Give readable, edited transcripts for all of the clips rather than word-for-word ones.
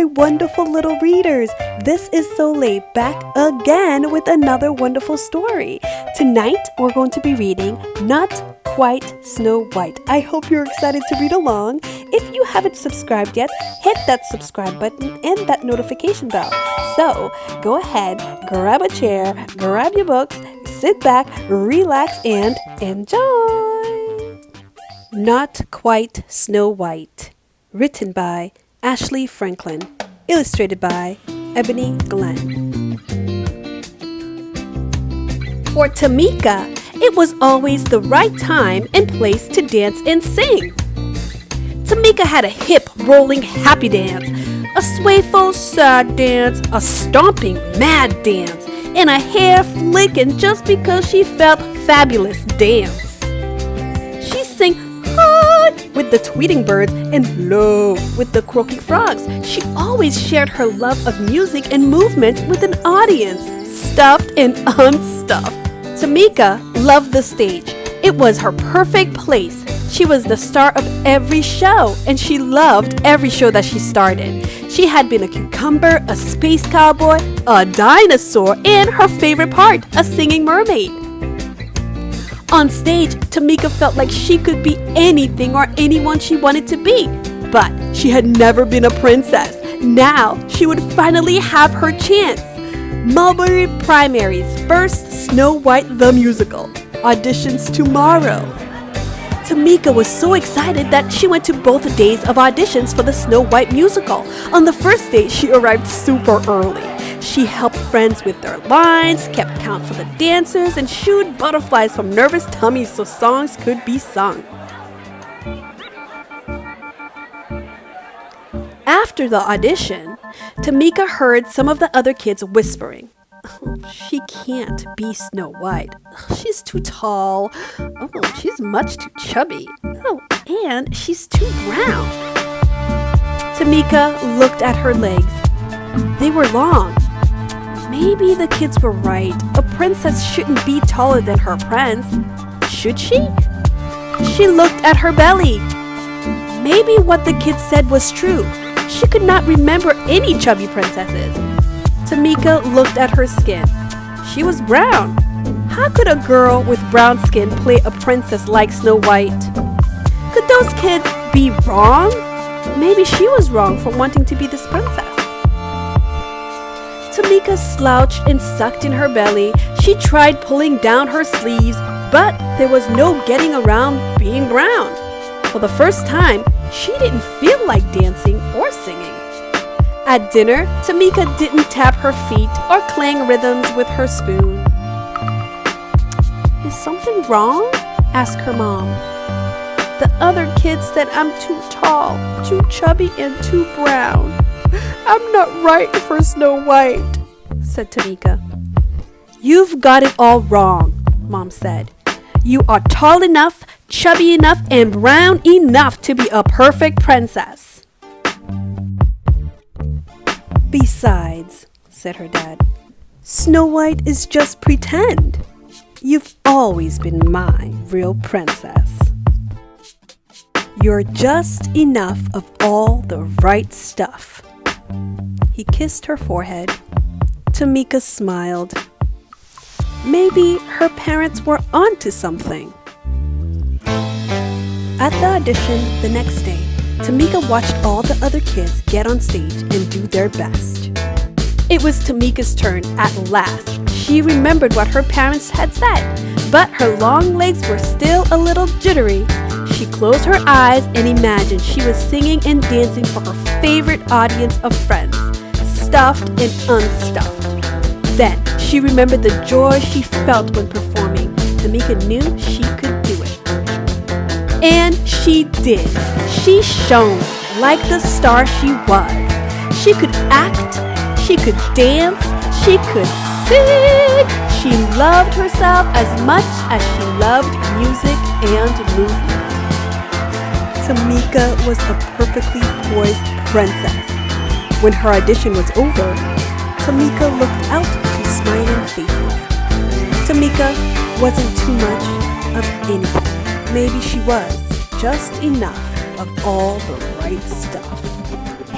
my wonderful little readers. This is Soleil back again with another wonderful story. Tonight, we're going to be reading Not Quite Snow White. I hope you're excited to read along. If you haven't subscribed yet, hit that subscribe button and that notification bell. So, go ahead, grab a chair, grab your books, sit back, relax, and enjoy. Not Quite Snow White. Written by Ashley Franklin. Illustrated by Ebony Glenn. For Tameika, it was always the right time and place to dance and sing. Tameika had a hip, rolling happy dance, a swayful sad dance, a stomping mad dance, and a hair flicking just because she felt fabulous dance. She sang hard with the tweeting birds and low with the croaking frogs. She always shared her love of music and movement with an audience, stuffed and unstuffed. Tameika loved the stage. It was her perfect place. She was the star of every show, and she loved every show that she started. She had been a cucumber, a space cowboy, a dinosaur, and her favorite part, a singing mermaid. On stage, Tameika felt like she could be anything or anyone she wanted to be, but she had never been a princess. Now, she would finally have her chance. Mulberry Primaries, first Snow White the Musical. Auditions tomorrow. Tameika was so excited that she went to both days of auditions for the Snow White musical. On the first day, she arrived super early. She helped friends with their lines, kept count for the dancers, and shooed butterflies from nervous tummies so songs could be sung. After the audition, Tameika heard some of the other kids whispering. She can't be Snow White. She's too tall. Oh, she's much too chubby. Oh, and she's too brown. Tameika looked at her legs. They were long. Maybe the kids were right. A princess shouldn't be taller than her prince. Should she? She looked at her belly. Maybe what the kids said was true. She could not remember any chubby princesses. Tameika looked at her skin. She was brown. How could a girl with brown skin play a princess like Snow White? Could those kids be wrong? Maybe she was wrong for wanting to be this princess. Tameika slouched and sucked in her belly. She tried pulling down her sleeves, but there was no getting around being brown. For the first time, she didn't feel like dancing or singing. At dinner, Tameika didn't tap her feet or clang rhythms with her spoon. Is something wrong? Asked her mom. The other kids said I'm too tall, too chubby, and too brown. I'm not right for Snow White, said Tameika. You've got it all wrong, Mom said. You are tall enough, chubby enough, and brown enough to be a perfect princess. Besides, said her dad, Snow White is just pretend. You've always been my real princess. You're just enough of all the right stuff. He kissed her forehead. Tameika smiled. Maybe her parents were onto something. At the audition the next day, Tameika watched all the other kids get on stage and do their best. It was Tameika's turn at last. She remembered what her parents had said, but her long legs were still a little jittery. She closed her eyes and imagined she was singing and dancing for her favorite audience of friends, stuffed and unstuffed. Then she remembered the joy she felt when performing. Tameika knew she could do it. And she did. She shone like the star she was. She could act, she could dance, she could sing. She loved herself as much as she loved music and movement. Tameika was a perfectly poised princess. When her audition was over, Tameika looked out to smiling faces. Tameika wasn't too much of anything. Maybe she was just enough of all the right stuff.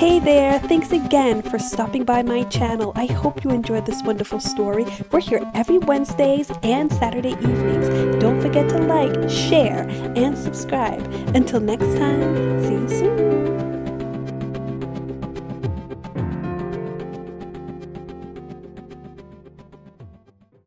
Hey there, thanks again for stopping by my channel. I hope you enjoyed this wonderful story. We're here every Wednesdays and Saturday evenings. Don't forget to like, share, and subscribe. Until next time, see you soon.